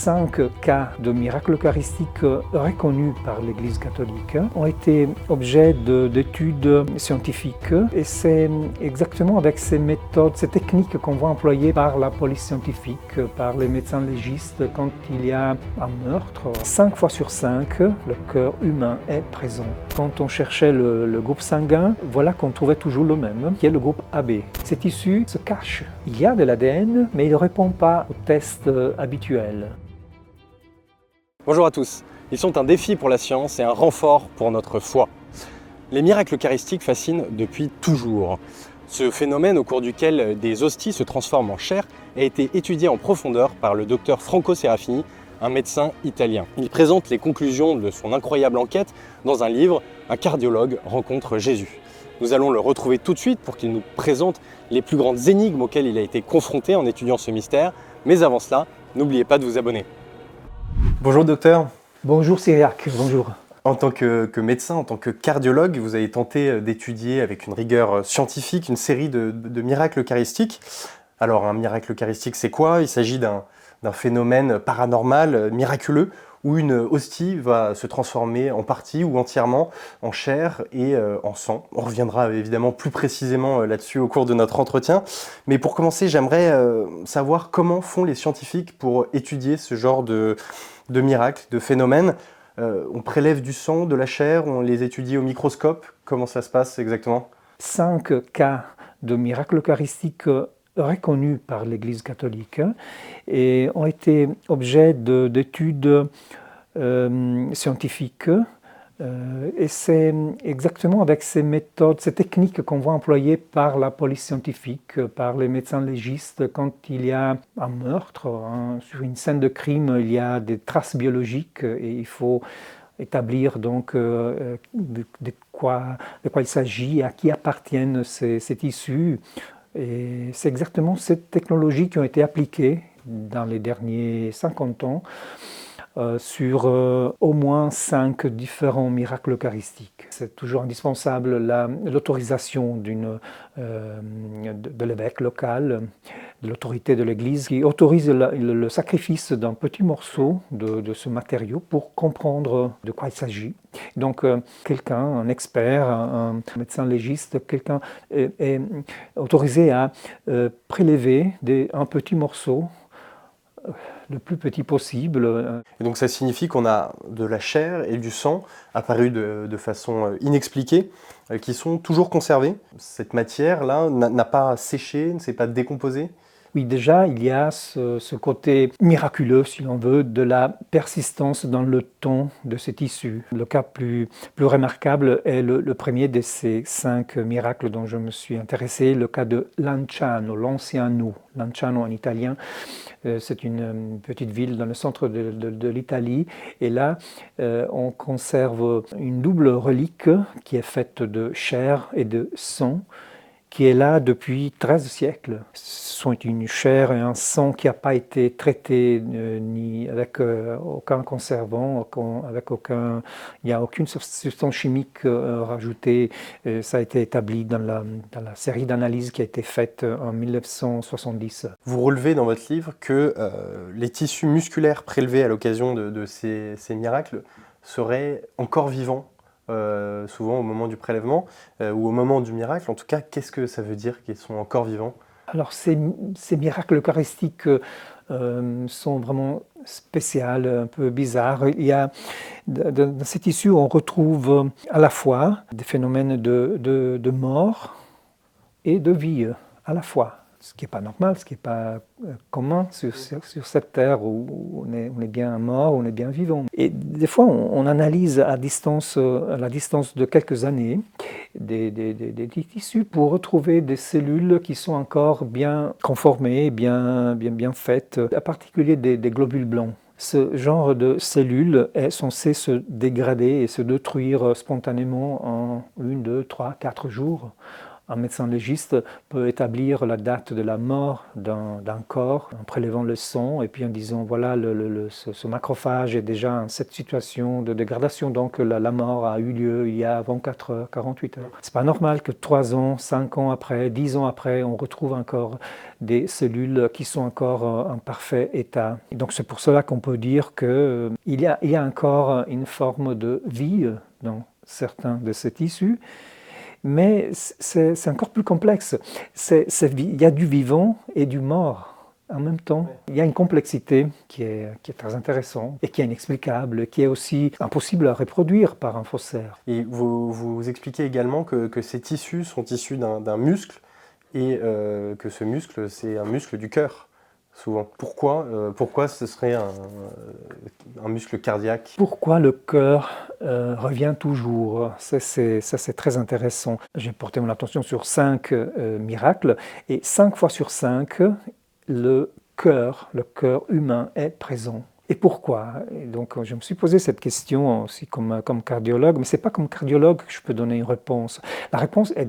5 cas de miracles eucharistiques reconnus par l'Église catholique ont été objet d'études scientifiques, et c'est exactement avec ces méthodes, ces techniques qu'on va employer par la police scientifique, par les médecins légistes quand il y a un meurtre. 5 fois sur 5, le cœur humain est présent. Quand on cherchait le groupe sanguin, voilà qu'on trouvait toujours le même, qui est le groupe AB. Ces tissus se cachent. Il y a de l'ADN, mais il ne répond pas aux tests habituels. Bonjour à tous. Ils sont un défi pour la science et un renfort pour notre foi. Les miracles eucharistiques fascinent depuis toujours. Ce phénomène au cours duquel des hosties se transforment en chair a été étudié en profondeur par le docteur Franco Serafini, un médecin italien. Il présente les conclusions de son incroyable enquête dans un livre « Un cardiologue rencontre Jésus ». Nous allons le retrouver tout de suite pour qu'il nous présente les plus grandes énigmes auxquelles il a été confronté en étudiant ce mystère. Mais avant cela, n'oubliez pas de vous abonner. Bonjour docteur. Bonjour Cyriac, bonjour. En tant que médecin, en tant que cardiologue, vous avez tenté d'étudier avec une rigueur scientifique une série de miracles eucharistiques. Alors un miracle eucharistique, c'est quoi? Il s'agit d'un phénomène paranormal, miraculeux, où une hostie va se transformer en partie ou entièrement en chair et en sang. On reviendra évidemment plus précisément là-dessus au cours de notre entretien. Mais pour commencer, j'aimerais savoir comment font les scientifiques pour étudier ce genre de miracles, de phénomènes. On prélève du sang, de la chair, on les étudie au microscope. Comment ça se passe exactement? 5 cas de miracles eucharistiques reconnus par l'Église catholique et ont été objet d'études scientifiques. Et c'est exactement avec ces méthodes, ces techniques qu'on va employer par la police scientifique, par les médecins légistes quand il y a un meurtre. Sur une scène de crime, il y a des traces biologiques et il faut établir donc de quoi il s'agit, à qui appartiennent ces tissus. Et c'est exactement cette technologie qui ont été appliquées dans les derniers 50 ans sur au moins 5 différents miracles eucharistiques. C'est toujours indispensable l'autorisation de l'évêque local, de l'autorité de l'Église, qui autorise le sacrifice d'un petit morceau de ce matériau pour comprendre de quoi il s'agit. Donc quelqu'un, un expert, un médecin légiste, quelqu'un est autorisé à prélever un petit morceau le plus petit possible. Et donc ça signifie qu'on a de la chair et du sang apparus de façon inexpliquée, qui sont toujours conservés. Cette matière-là n'a pas séché, ne s'est pas décomposée. Oui, déjà, il y a ce côté miraculeux, si l'on veut, de la persistance dans le temps de ces tissus. Le cas plus remarquable est le premier de ces 5 miracles dont je me suis intéressé, le cas de Lanciano, l'ancien nous. Lanciano en italien, c'est une petite ville dans le centre de l'Italie. Et là, on conserve une double relique qui est faite de chair et de sang, qui est là depuis 13 siècles. Ce sont une chair et un sang qui n'a pas été traité ni avec aucun conservant, il n'y a aucune substance chimique rajoutée. Ça a été établi dans la série d'analyses qui a été faite en 1970. Vous relevez dans votre livre que les tissus musculaires prélevés à l'occasion de ces miracles seraient encore vivants. Souvent au moment du prélèvement ou au moment du miracle. En tout cas, qu'est-ce que ça veut dire qu'ils sont encore vivants? Alors ces miracles eucharistiques sont vraiment spéciaux, un peu bizarres. Il y a, dans ces tissus, on retrouve à la fois des phénomènes de mort et de vie, à la fois. Ce qui n'est pas normal, ce qui n'est pas commun sur cette terre où on est bien mort, on est bien vivant. Et des fois, on analyse à la distance de quelques années des tissus pour retrouver des cellules qui sont encore bien conformées, bien faites, en particulier des globules blancs. Ce genre de cellules est censé se dégrader et se détruire spontanément en 1, 2, 3, 4 jours. Un médecin légiste peut établir la date de la mort d'un corps en prélevant le sang et puis en disant voilà, ce macrophage est déjà en cette situation de dégradation, donc la mort a eu lieu il y a 24 heures, 48 heures. C'est pas normal que 3 ans, 5 ans après, 10 ans après, on retrouve encore des cellules qui sont encore en parfait état. Et donc c'est pour cela qu'on peut dire qu'il y a encore une forme de vie dans certains de ces tissus. Mais c'est encore plus complexe. Il y a du vivant et du mort en même temps. Il y a une complexité qui est très intéressante et qui est inexplicable, qui est aussi impossible à reproduire par un faussaire. Et vous expliquez également que ces tissus sont issus d'un muscle et que ce muscle, c'est un muscle du cœur, souvent. Pourquoi ce serait un muscle cardiaque? Pourquoi le cœur revient toujours? Ça, c'est très intéressant. J'ai porté mon attention sur 5 miracles, et 5 fois sur 5, le cœur humain est présent. Et pourquoi? Et donc, je me suis posé cette question aussi comme cardiologue, mais ce n'est pas comme cardiologue que je peux donner une réponse. La réponse est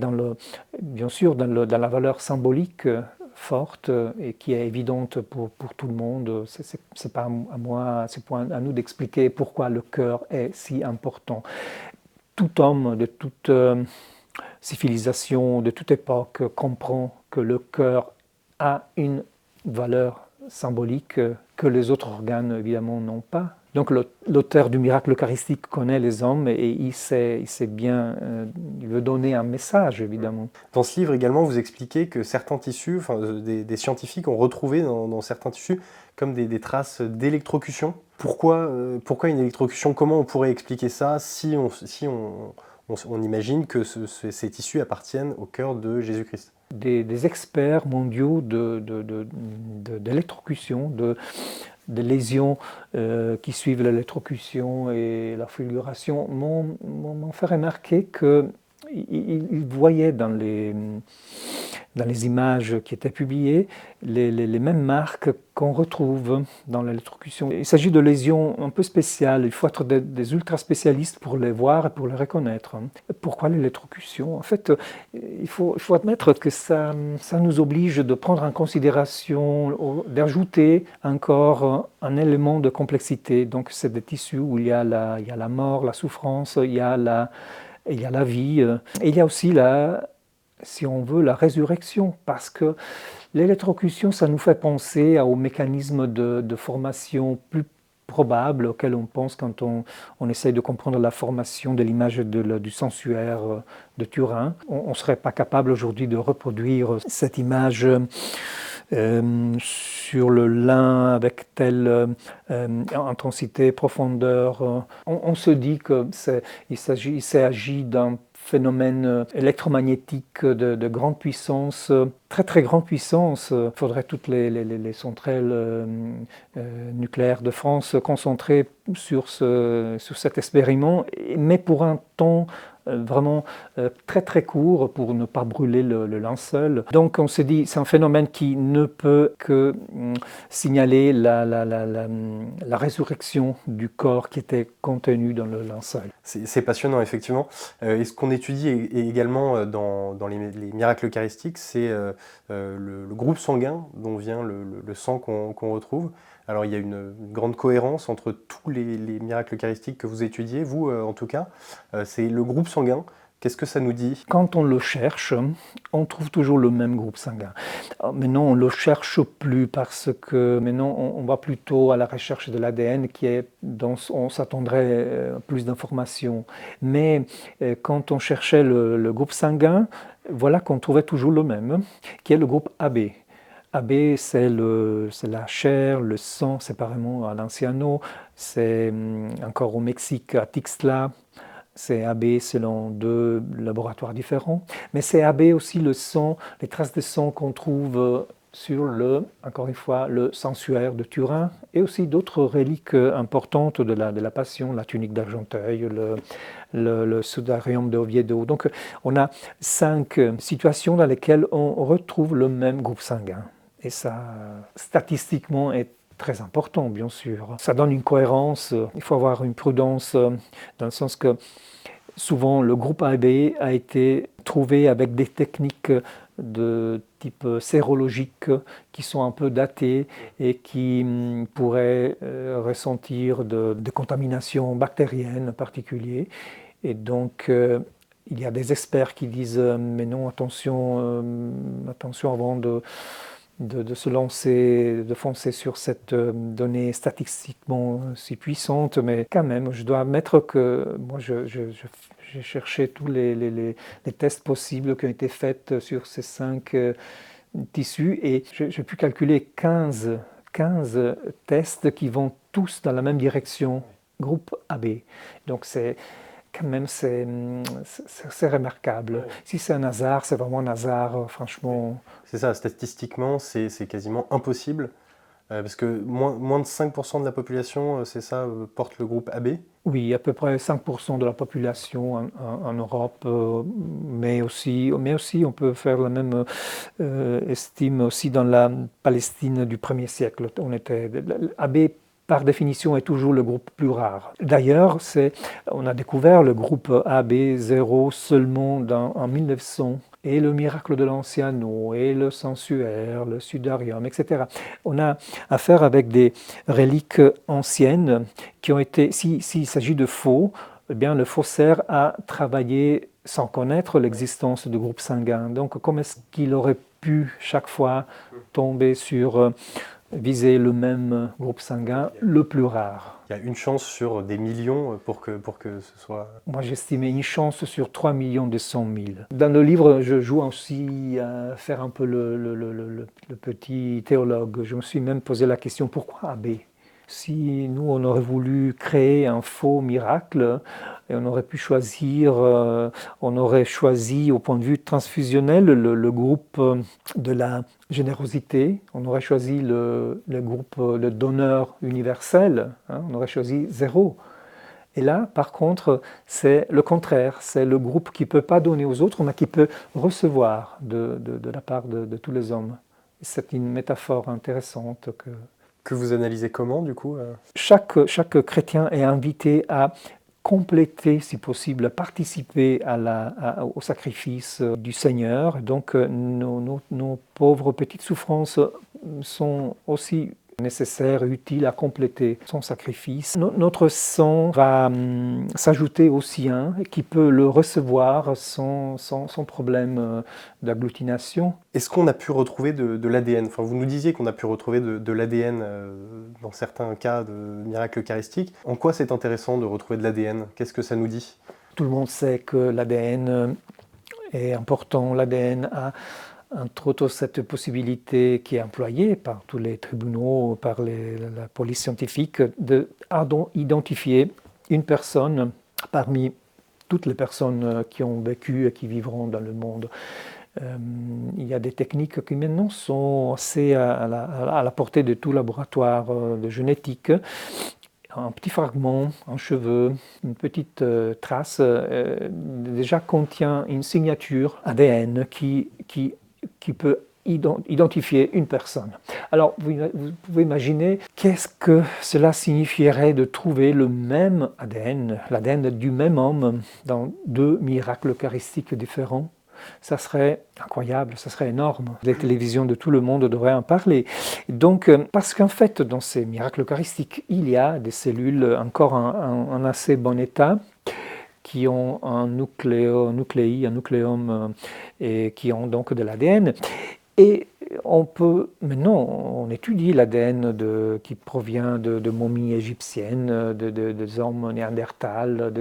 bien sûr dans la valeur symbolique forte et qui est évidente pour tout le monde. C'est pas à moi, c'est pas à nous d'expliquer pourquoi le cœur est si important. Tout homme de toute civilisation, de toute époque, comprend que le cœur a une valeur symbolique que les autres organes évidemment n'ont pas. Donc l'auteur du miracle eucharistique connaît les hommes et il sait bien, il veut donner un message évidemment. Dans ce livre également, vous expliquez que certains tissus, des scientifiques ont retrouvé dans certains tissus comme des traces d'électrocution. Pourquoi une électrocution? Comment on pourrait expliquer ça si on imagine que ces tissus appartiennent au cœur de Jésus-Christ? Des experts mondiaux d'électrocution, de lésions qui suivent l'électrocution et la fulguration m'ont fait remarquer qu'ils voyaient dans les images qui étaient publiées les mêmes marques qu'on retrouve dans l'électrocution. Il s'agit de lésions un peu spéciales, il faut être des ultra spécialistes pour les voir et pour les reconnaître. Pourquoi l'électrocution? En fait, il faut admettre que ça nous oblige de prendre en considération, d'ajouter encore un élément de complexité. Donc c'est des tissus où il y a la mort, la souffrance, il y a la vie, et il y a aussi si on veut, la résurrection, parce que l'électrocution, ça nous fait penser aux mécanismes de formation plus probables auxquels on pense quand on essaye de comprendre la formation de l'image du sensuaire de Turin. On ne serait pas capable aujourd'hui de reproduire cette image sur le lin avec telle intensité, profondeur. On se dit qu'il s'est agi d'un phénomène électromagnétique de grande puissance, très très grande puissance. Il faudrait toutes les centrales nucléaires de France concentrer sur cet expériment, mais pour un temps vraiment très très court pour ne pas brûler le linceul. Donc on se dit c'est un phénomène qui ne peut que signaler la résurrection du corps qui était contenu dans le linceul. C'est passionnant effectivement. Et ce qu'on étudie également dans les miracles eucharistiques, c'est le groupe sanguin dont vient le sang qu'on retrouve. Alors il y a une grande cohérence entre tous les miracles eucharistiques que vous étudiez, vous en tout cas. C'est le groupe sanguin. Qu'est-ce que ça nous dit? Quand on le cherche, on trouve toujours le même groupe sanguin. Maintenant, on ne le cherche plus parce que maintenant, on va plutôt à la recherche de l'ADN dont on s'attendrait plus d'informations. Mais quand on cherchait le groupe sanguin, voilà qu'on trouvait toujours le même, qui est le groupe AB. AB, c'est la chair, le sang, séparément à Lanciano, c'est encore au Mexique, à Tixla. C'est AB selon 2 laboratoires différents, mais c'est AB aussi le sang, les traces de sang qu'on trouve sur encore une fois, le sensuaire de Turin et aussi d'autres reliques importantes de la Passion, la tunique d'Argenteuil, le sudarium de Oviedo. Donc on a 5 situations dans lesquelles on retrouve le même groupe sanguin. Et ça, statistiquement, est très important, bien sûr. Ça donne une cohérence, il faut avoir une prudence dans le sens que Souvent, le groupe AB a été trouvé avec des techniques de type sérologique qui sont un peu datées et qui pourraient ressentir de contamination bactérienne en particulier. Et donc, il y a des experts qui disent mais non, attention avant de se lancer, de foncer sur cette donnée statistiquement si puissante, mais quand même, je dois admettre que moi, j'ai cherché tous les tests possibles qui ont été faits sur ces 5 tissus et j'ai pu calculer 15 tests qui vont tous dans la même direction, groupe AB. Donc quand même, c'est remarquable. Ouais. Si c'est un hasard, c'est vraiment un hasard, franchement. C'est ça, statistiquement, c'est quasiment impossible, parce que moins de 5% de la population, c'est ça, porte le groupe AB. Oui, à peu près 5% de la population en Europe, mais aussi on peut faire la même estime aussi dans la Palestine du 1er siècle. AB par définition, est toujours le groupe plus rare. D'ailleurs, on a découvert le groupe AB0 seulement en 1900, et le miracle de l'Anciano, et le sensuaire, le sudarium, etc. On a affaire avec des reliques anciennes qui ont été, s'il s'agit de faux, eh bien, le faussaire a travaillé sans connaître l'existence de groupes sanguins. Donc, comment est-ce qu'il aurait pu chaque fois tomber sur viser le même groupe sanguin, le plus rare? Il y a une chance sur des millions pour que ce soit... Moi, j'estimais une chance sur 3 200 000. Dans le livre, je joue aussi à faire un peu le petit théologue. Je me suis même posé la question, pourquoi AB ? Si nous, on aurait voulu créer un faux miracle, et on aurait pu choisir, on aurait choisi au point de vue transfusionnel le groupe de la générosité, on aurait choisi le groupe de donneur universel, hein, on aurait choisi 0. Et là, par contre, c'est le contraire, c'est le groupe qui ne peut pas donner aux autres, mais qui peut recevoir de la part de tous les hommes. C'est une métaphore intéressante que vous analysez comment, du coup Chaque chrétien est invité à compléter, si possible, à participer au sacrifice du Seigneur. Donc, nos pauvres petites souffrances sont aussi nécessaire, utile à compléter son sacrifice. Notre sang va s'ajouter au sien, qui peut le recevoir sans problème d'agglutination. Est-ce qu'on a pu retrouver de l'ADN ? Enfin, vous nous disiez qu'on a pu retrouver de l'ADN dans certains cas de miracles eucharistiques. En quoi c'est intéressant de retrouver de l'ADN ? Qu'est-ce que ça nous dit ? Tout le monde sait que l'ADN est important. L'ADN a entre autres cette possibilité qui est employée par tous les tribunaux, par la police scientifique, d'identifier une personne parmi toutes les personnes qui ont vécu et qui vivront dans le monde. Il y a des techniques qui maintenant sont assez à la portée de tout laboratoire de génétique. Un petit fragment, un cheveu, une petite trace déjà contient une signature ADN qui peut identifier une personne. Alors, vous pouvez imaginer qu'est-ce que cela signifierait de trouver le même ADN, l'ADN du même homme, dans 2 miracles eucharistiques différents. Ça serait incroyable, ça serait énorme. Les télévisions de tout le monde devraient en parler. Donc, parce qu'en fait, dans ces miracles eucharistiques, il y a des cellules encore en assez bon état, qui ont un nucléum, et qui ont donc de l'ADN. Et maintenant, on étudie l'ADN qui provient de momies égyptiennes, des hommes néandertals.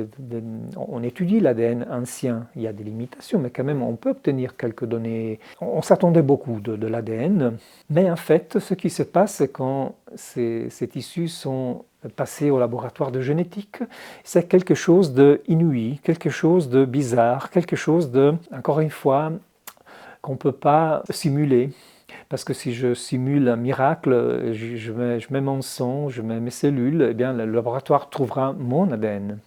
On étudie l'ADN ancien. Il y a des limitations, mais quand même, on peut obtenir quelques données. On s'attendait beaucoup de l'ADN, mais en fait, ce qui se passe, c'est quand ces tissus sont passés au laboratoire de génétique, c'est quelque chose d'inouï, quelque chose de bizarre, quelque chose encore une fois, qu'on ne peut pas simuler. Parce que si je simule un miracle, je mets mon sang, je mets mes cellules, eh bien, le laboratoire trouvera mon ADN.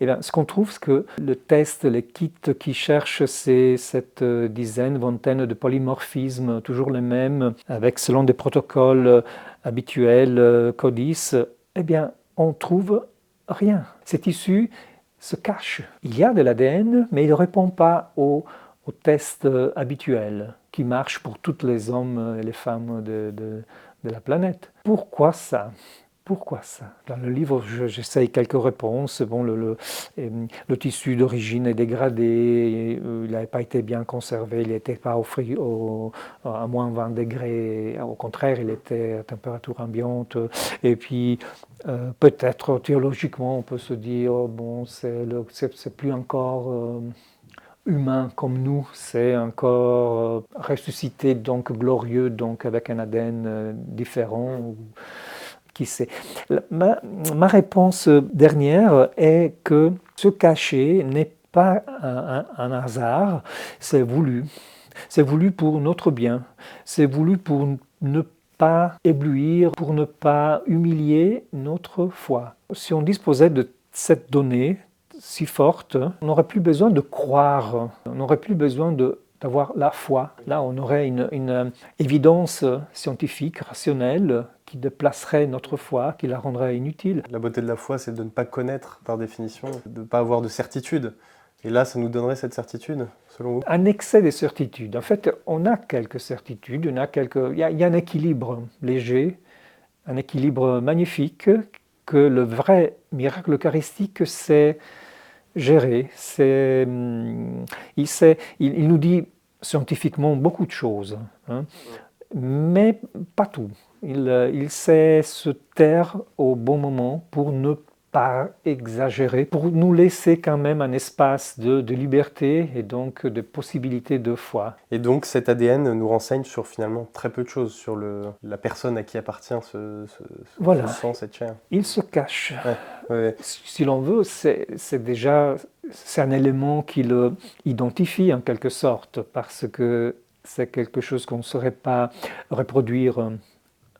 Eh bien, ce qu'on trouve, c'est que le test, les kits qui cherchent cette dizaine, vingtaine de polymorphismes, toujours les mêmes, avec selon des protocoles habituels, CODIS, eh bien, on ne trouve rien. Ces tissus se cache. Il y a de l'ADN, mais il ne répond pas aux tests habituels qui marchent pour tous les hommes et les femmes de la planète. Pourquoi ça? Pourquoi ça? Dans le livre, j'essaye quelques réponses. Bon, le tissu d'origine est dégradé, il n'avait pas été bien conservé, il n'était pas à moins 20 degrés, au contraire, il était à température ambiante. Et puis, peut-être théologiquement, on peut se dire, bon, c'est plus encore humain comme nous, c'est un corps ressuscité, donc glorieux, donc avec un ADN différent. Qui sait. Ma réponse dernière est que se cacher n'est pas un hasard, c'est voulu. C'est voulu pour notre bien, c'est voulu pour ne pas éblouir, pour ne pas humilier notre foi. Si on disposait de cette donnée si forte, on n'aurait plus besoin de croire, on n'aurait plus besoin d'avoir la foi. Là, on aurait une évidence scientifique, rationnelle, qui déplacerait notre foi, qui la rendrait inutile. La beauté de la foi, c'est de ne pas connaître par définition, de ne pas avoir de certitude. Et là, ça nous donnerait cette certitude, selon vous? Un excès de certitude. En fait, on a quelques certitudes, il y a un équilibre léger, un équilibre magnifique que le vrai miracle eucharistique sait gérer. Il nous dit scientifiquement beaucoup de choses, hein, mais pas tout. Il sait se taire au bon moment pour ne pas exagérer, pour nous laisser quand même un espace de liberté et donc de possibilité de foi. Et donc cet ADN nous renseigne sur finalement très peu de choses, sur la personne à qui appartient ce sang, cette chair. Il se cache. Ouais. Si l'on veut, c'est un élément qui le identifie en quelque sorte, parce que c'est quelque chose qu'on ne saurait pas reproduire.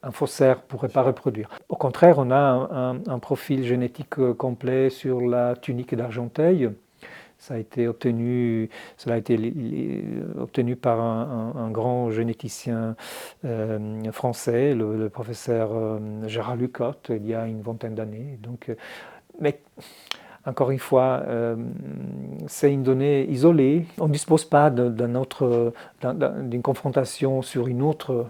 Un faussaire ne pourrait pas reproduire. Au contraire, on a un profil génétique complet sur la tunique d'Argenteuil. Ça a été obtenu par un grand généticien français, le professeur Gérard Lucotte, il y a une vingtaine d'années. Mais encore une fois, c'est une donnée isolée. On ne dispose pas d'une confrontation sur une autre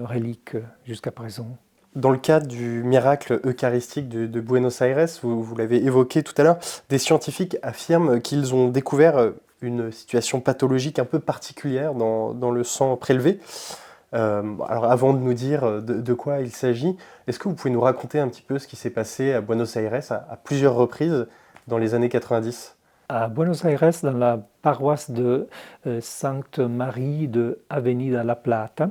relique jusqu'à présent. Dans le cadre du miracle eucharistique de Buenos Aires, vous l'avez évoqué tout à l'heure, des scientifiques affirment qu'ils ont découvert une situation pathologique un peu particulière dans le sang prélevé. Alors avant de nous dire de quoi il s'agit, est-ce que vous pouvez nous raconter un petit peu ce qui s'est passé à Buenos Aires à plusieurs reprises dans les années 90? À Buenos Aires, dans la paroisse de Sainte Marie de Avenida La Plata,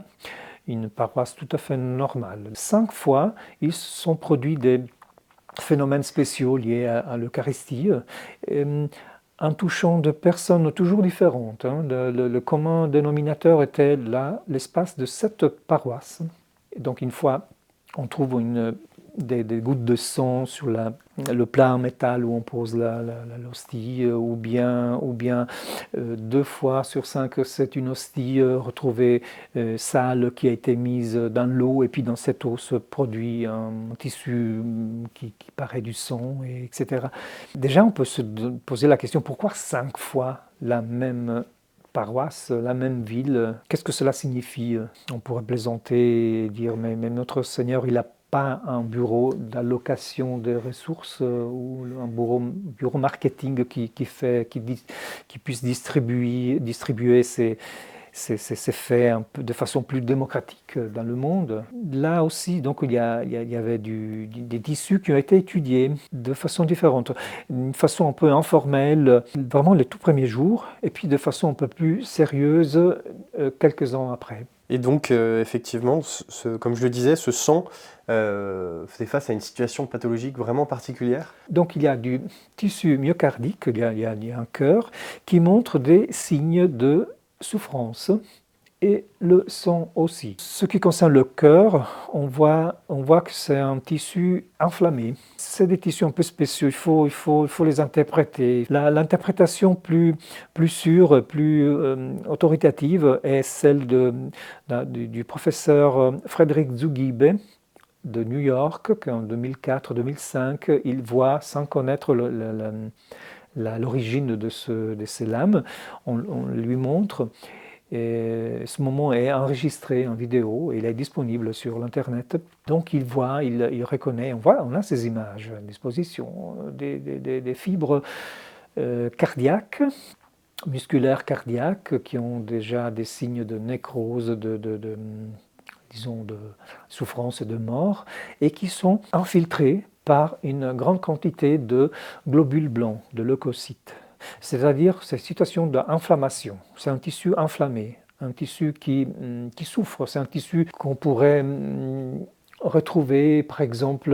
une paroisse tout à fait normale. 5 fois, ils se sont produits des phénomènes spéciaux liés à l'Eucharistie, en touchant de personnes toujours différentes. Le commun dénominateur était là, l'espace de 7 paroisses. Et donc une fois, on trouve des gouttes de sang sur le plat en métal où on pose l'hostie, ou bien 2 fois sur 5, c'est une hostie retrouvée sale qui a été mise dans l'eau, et puis dans cette eau se produit un tissu qui paraît du sang, etc. Déjà, on peut se poser la question, pourquoi 5 fois la même paroisse, la même ville? Qu'est-ce que cela signifie? On pourrait plaisanter et dire, mais notre Seigneur, il a pas un bureau d'allocation des ressources ou un bureau marketing qui puisse distribuer ces faits de façon plus démocratique dans le monde. Là aussi, donc, il y avait des tissus qui ont été étudiés de façon différente, d'une façon un peu informelle, vraiment les tout premiers jours, et puis de façon un peu plus sérieuse quelques ans après. Et donc, effectivement, comme je le disais, ce sang fait face à une situation pathologique vraiment particulière. Donc il y a du tissu myocardique, il y a un cœur, qui montre des signes de souffrance, et le sang aussi. Ce qui concerne le cœur, on voit que c'est un tissu inflammé. C'est des tissus un peu spéciaux, il faut les interpréter. L'interprétation plus sûre, plus autoritative est celle du professeur Frédéric Zugibe, de New York qu'en 2004-2005, il voit, sans connaître l'origine de ces lames, on lui montre. Et ce moment est enregistré en vidéo, il est disponible sur l'Internet. Donc il voit, il reconnaît, on a ces images à disposition, des fibres cardiaques, musculaires cardiaques, qui ont déjà des signes de nécrose, disons de souffrance et de mort, et qui sont infiltrées par une grande quantité de globules blancs, de leucocytes. C'est-à-dire cette situation d'inflammation. C'est un tissu inflammé, un tissu qui souffre. C'est un tissu qu'on pourrait retrouver, par exemple,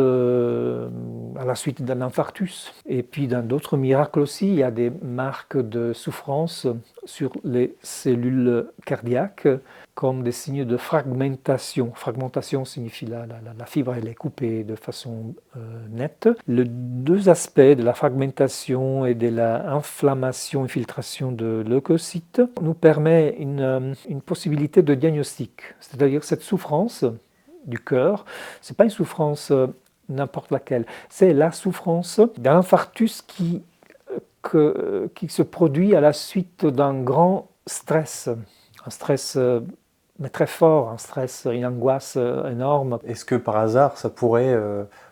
à la suite d'un infarctus. Et puis, dans d'autres miracles aussi, il y a des marques de souffrance sur les cellules cardiaques, comme des signes de fragmentation. Fragmentation signifie la fibre, elle est coupée de façon nette. Les deux aspects de la fragmentation et de l'inflammation, infiltration de leucocytes nous permet une possibilité de diagnostic. C'est-à-dire cette souffrance du cœur, ce n'est pas une souffrance n'importe laquelle, c'est la souffrance d'un infarctus qui se produit à la suite d'un grand stress, un stress mais très fort, un stress, une angoisse énorme. Est-ce que par hasard ça pourrait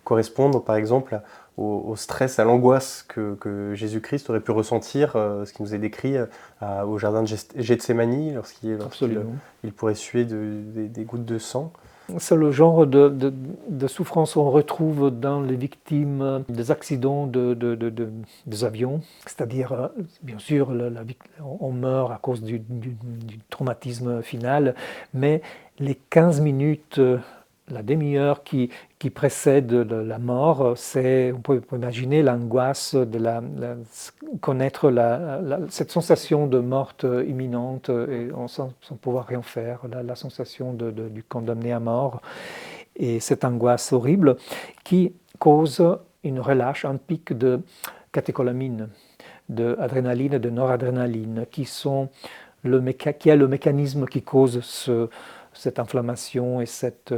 correspondre par exemple au stress, à l'angoisse que Jésus-Christ aurait pu ressentir, ce qui nous est décrit au jardin de Gethsémanie, lorsqu'il pourrait suer des gouttes de sang? C'est le genre de souffrance qu'on retrouve dans les victimes des accidents des avions. C'est-à-dire, bien sûr, on meurt à cause du traumatisme final, mais les 15 minutes, la demi-heure qui précède la mort, on peut imaginer l'angoisse de connaître cette sensation de mort imminente et sans pouvoir rien faire, la sensation du condamné à mort, et cette angoisse horrible qui cause une relâche, un pic de catécholamine, d'adrénaline et de noradrénaline, qui est le mécanisme qui cause cette inflammation et cette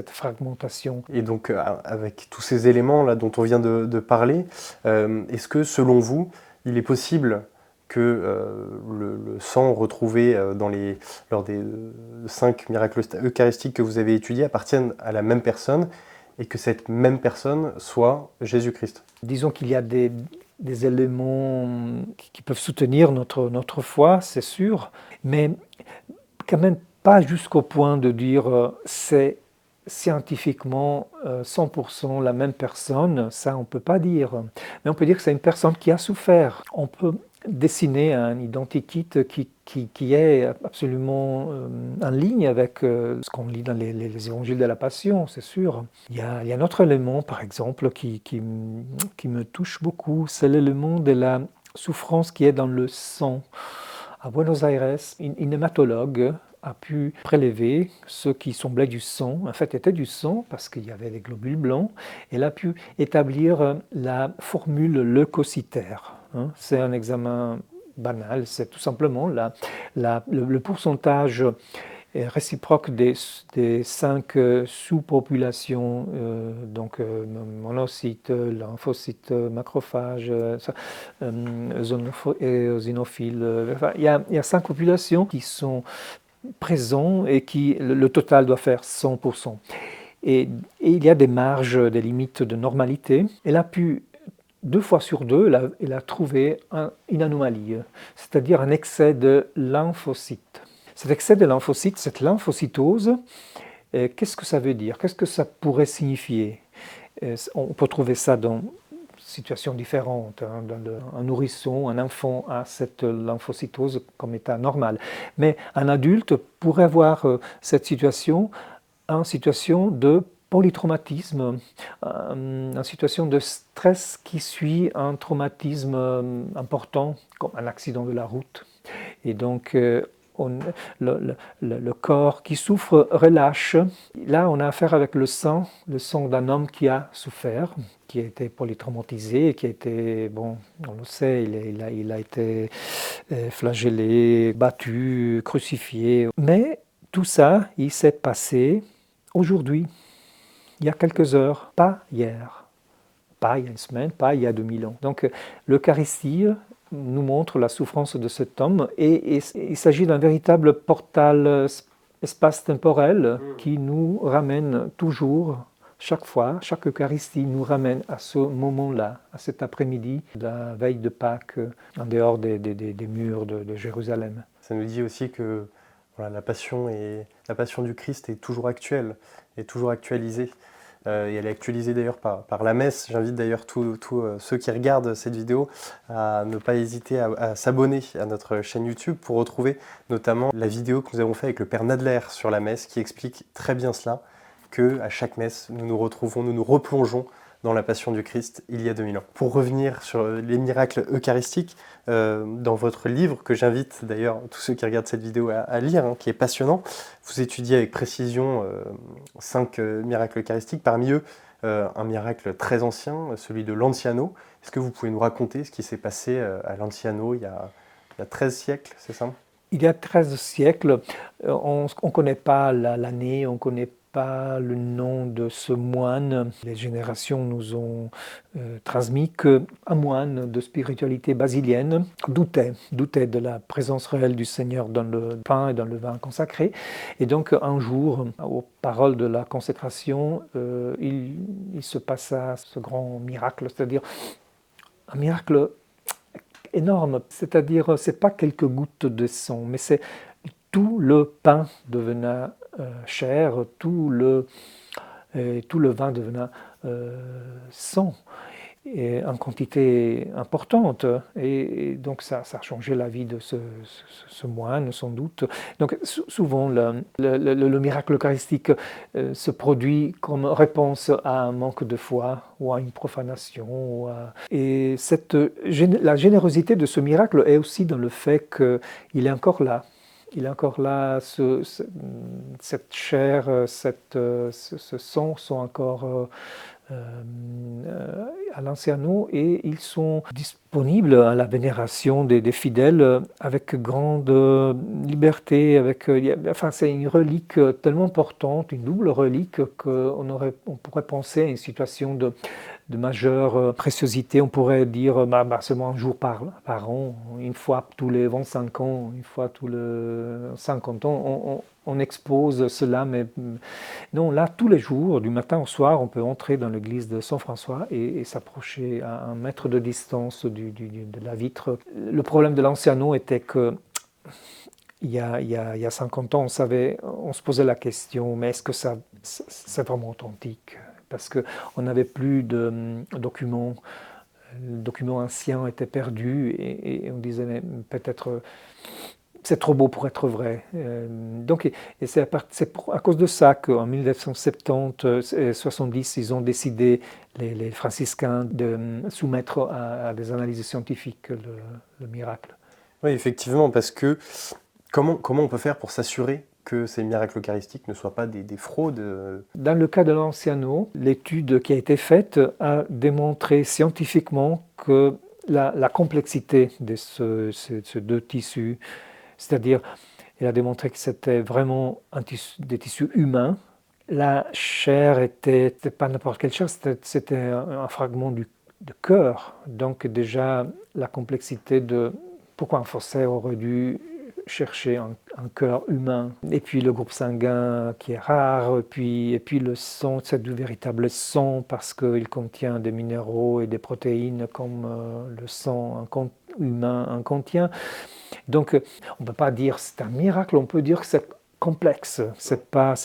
fragmentation. Et donc, avec tous ces éléments-là dont on vient de parler, est-ce que, selon vous, il est possible que le sang retrouvé lors des 5 miracles eucharistiques que vous avez étudiés appartienne à la même personne et que cette même personne soit Jésus-Christ? Disons qu'il y a des éléments qui peuvent soutenir notre foi, c'est sûr, mais quand même pas jusqu'au point de dire c'est scientifiquement 100% la même personne, ça on ne peut pas dire. Mais on peut dire que c'est une personne qui a souffert. On peut dessiner un identikit qui est absolument en ligne avec ce qu'on lit dans les évangiles de la Passion, c'est sûr. Il y a un autre élément, par exemple, qui me touche beaucoup, c'est l'élément de la souffrance qui est dans le sang. À Buenos Aires, une hématologue a pu prélever ceux qui semblaient du sang, en fait étaient du sang parce qu'il y avait des globules blancs. Elle a pu établir la formule leucocytaire. C'est un examen banal, c'est tout simplement le pourcentage réciproque des 5 sous-populations, donc monocytes, lymphocytes, macrophages, éosinophiles. Enfin, il y a 5 populations qui sont présents et le total doit faire 100%. Et il y a des marges, des limites de normalité. Elle a pu, 2 fois sur 2, elle a trouvé une anomalie, c'est-à-dire un excès de lymphocytes. Cet excès de lymphocytes, cette lymphocytose, qu'est-ce que ça veut dire? Qu'est-ce que ça pourrait signifier? On peut trouver ça dans situations différentes. Un nourrisson, un enfant a cette lymphocytose comme état normal. Mais un adulte pourrait avoir cette situation en situation de polytraumatisme, en situation de stress qui suit un traumatisme important, comme un accident de la route. Et donc, le corps qui souffre relâche. Là, on a affaire avec le sang d'un homme qui a souffert, qui a été polytraumatisé, qui a été, bon, on le sait, il a été flagellé, battu, crucifié. Mais tout ça, il s'est passé aujourd'hui. il y a quelques heures, pas hier, pas il y a une semaine, pas il y a 2000 ans. Donc l'Eucharistie nous montre la souffrance de cet homme et il s'agit d'un véritable portal espace-temporel qui nous ramène toujours, chaque fois, chaque Eucharistie nous ramène à ce moment-là, à cet après-midi, la veille de Pâques, en dehors des murs de Jérusalem. Ça nous dit aussi que voilà, la passion du Christ est toujours actuelle, est toujours actualisée. Et elle est actualisée d'ailleurs par la messe. J'invite d'ailleurs tous ceux qui regardent cette vidéo à ne pas hésiter à s'abonner à notre chaîne YouTube pour retrouver notamment la vidéo que nous avons faite avec le Père Nadler sur la messe qui explique très bien cela, qu'à chaque messe, nous nous retrouvons, nous nous replongeons dans la passion du Christ il y a 2000 ans. Pour revenir sur les miracles eucharistiques, dans votre livre, que j'invite d'ailleurs tous ceux qui regardent cette vidéo à lire, hein, qui est passionnant, vous étudiez avec précision 5 miracles eucharistiques, parmi eux un miracle très ancien, celui de Lanciano. Est-ce que vous pouvez nous raconter ce qui s'est passé à Lanciano il y a 13 siècles, c'est ça ? Il y a 13 siècles, on ne connaît pas l'année, on ne connaît pas le nom de ce moine. Les générations nous ont transmis qu'un moine de spiritualité basilienne doutait de la présence réelle du Seigneur dans le pain et dans le vin consacré. Et donc un jour, aux paroles de la consécration, il se passa ce grand miracle, c'est-à-dire un miracle énorme, c'est-à-dire c'est pas quelques gouttes de sang, mais c'est tout le pain devenait chair, tout le vin devenait sang, et en quantité importante. Et donc ça a changé la vie de ce moine, sans doute. Donc souvent, le miracle eucharistique se produit comme réponse à un manque de foi ou à une profanation. Et la générosité de ce miracle est aussi dans le fait qu'il est encore là. Il est encore là, cette chair, ce sang sont encore à Lanciano et ils sont disponibles à la vénération des fidèles avec grande liberté. Enfin, c'est une relique tellement importante, une double relique qu'on pourrait penser à une situation de majeure préciosité. On pourrait dire seulement un jour par an, une fois tous les 25 ans, une fois tous les 50 ans, on expose cela, mais non, là, tous les jours, du matin au soir, on peut entrer dans l'église de Saint François et s'approcher à 1 mètre de distance de la vitre. Le problème de Lanciano était que il y a 50 ans, on se posait la question, mais est-ce que c'est vraiment authentique ? Parce qu'on n'avait plus de documents. Le document ancien était perdu et on disait mais peut-être c'est trop beau pour être vrai. Donc c'est à cause de ça qu'en 1970 ils ont décidé, les franciscains, de soumettre à des analyses scientifiques le miracle. Oui, effectivement, parce que comment on peut faire pour s'assurer que ces miracles eucharistiques ne soient pas des fraudes? Dans le cas de Lanciano, l'étude qui a été faite a démontré scientifiquement que la complexité de ces deux tissus, c'est-à-dire, il a démontré que c'était vraiment des tissus humains. La chair n'était pas n'importe quelle chair, c'était un fragment de cœur. Donc déjà, la complexité de pourquoi un faussaire aurait dû chercher un cœur humain. Et puis le groupe sanguin qui est rare, et puis le sang, c'est du véritable sang parce qu'il contient des minéraux et des protéines comme le sang humain en contient. Donc on ne peut pas dire c'est un miracle, on peut dire que c'est complexe. C'est pas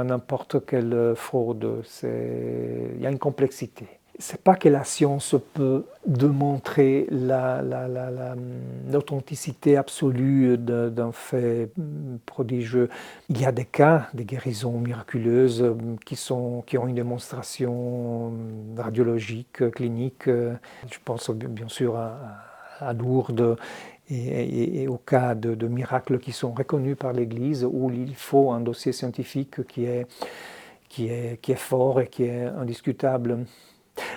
n'importe quelle fraude, il y a une complexité. C'est pas que la science peut démontrer l'authenticité absolue d'un fait prodigieux. Il y a des cas, des guérisons miraculeuses qui ont une démonstration radiologique, clinique. Je pense bien sûr à Lourdes et aux cas de miracles qui sont reconnus par l'Église où il faut un dossier scientifique qui est fort et qui est indiscutable.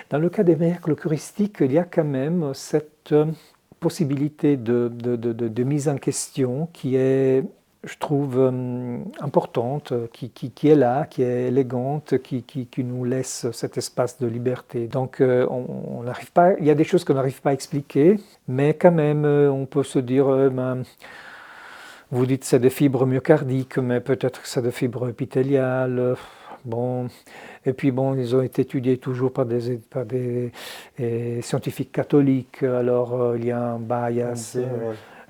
Dans le cas des miracles eucharistiques, il y a quand même cette possibilité de mise en question qui est je trouve importante, qui est là, qui est élégante, qui nous laisse cet espace de liberté. Donc on n'arrive pas, il y a des choses qu'on n'arrive pas à expliquer, mais quand même on peut se dire, ben, vous dites c'est des fibres myocardiques, mais peut-être que c'est des fibres épithéliales. Bon, et puis bon, ils ont été étudiés toujours par des scientifiques catholiques. Alors il y a un bias.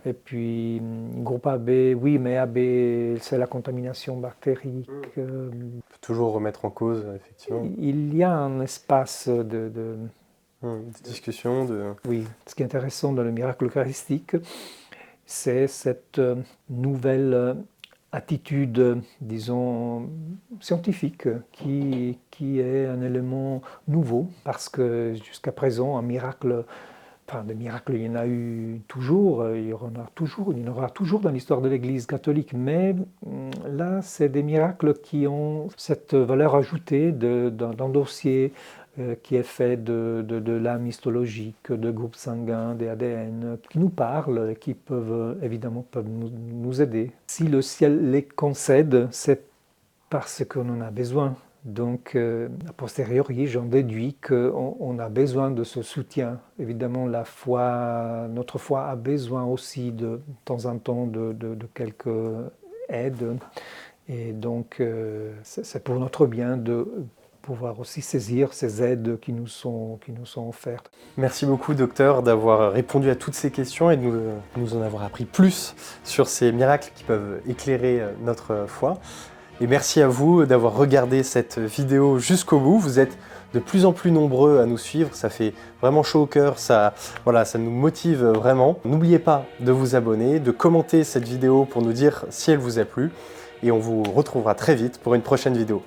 Et puis, groupe AB, oui, mais AB, c'est la contamination bactérique. On peut toujours remettre en cause, effectivement. Il y a un espace de discussion. Oui, ce qui est intéressant dans le miracle eucharistique, c'est cette nouvelle attitude, disons, scientifique, qui est un élément nouveau, parce que jusqu'à présent, un miracle... Enfin, des miracles, il y en a eu toujours, il y en aura toujours dans l'histoire de l'Église catholique, mais là, c'est des miracles qui ont cette valeur ajoutée d'un dossier qui est fait de l'âme histologique, de groupes sanguins, des ADN, qui nous parlent et qui peuvent nous aider. Si le ciel les concède, c'est parce qu'on en a besoin. Donc, a posteriori, j'en déduis qu'on a besoin de ce soutien. Évidemment, notre foi a besoin aussi de temps en temps de quelques aides. Et donc, c'est pour notre bien de pouvoir aussi saisir ces aides qui nous sont offertes. Merci beaucoup, docteur, d'avoir répondu à toutes ces questions et de nous en avoir appris plus sur ces miracles qui peuvent éclairer notre foi. Et merci à vous d'avoir regardé cette vidéo jusqu'au bout. Vous êtes de plus en plus nombreux à nous suivre, ça fait vraiment chaud au cœur, ça nous motive vraiment. N'oubliez pas de vous abonner, de commenter cette vidéo pour nous dire si elle vous a plu. Et on vous retrouvera très vite pour une prochaine vidéo.